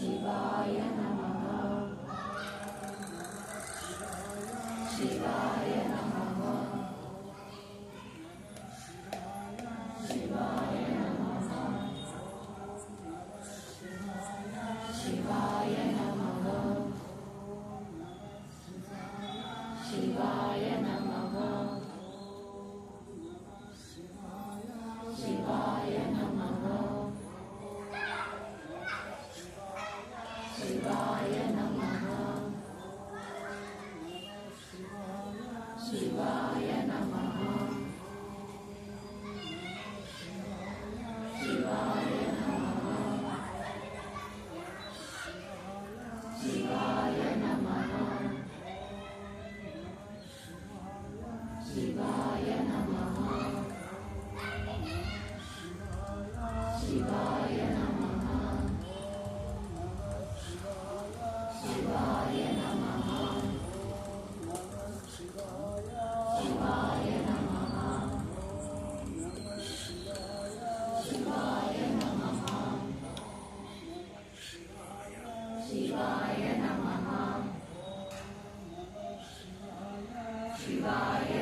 ಶಿವಾಯ ನಮಃ. ಶಿವಾಯ ನಮಃ. ಶಿವಾಯ ನಮಃ. ಶಿವಾಯ ನಮಃ. ಶಿವಾಯ ನಮಃ. ಶಿವಾಯ ನಮಃ. ಶಿವಾಯ ನಮಃ. ಶಿವಾಯ ನಮಃ. ಶಿವಾಯ ನಮಃ. ಶಿವಾಯ ನಮಃ. ಶಿವಾಯ ನಮಃ. ಶಿವಾಯ ನಮಃ. ಶಿವಾಯ ನಮಃ. ಶಿವಾಯ ನಮಃ. ಶಿವಾಯ ನಮಃ. ಶಿವಾಯ ನಮಃ. ಶಿವಾಯ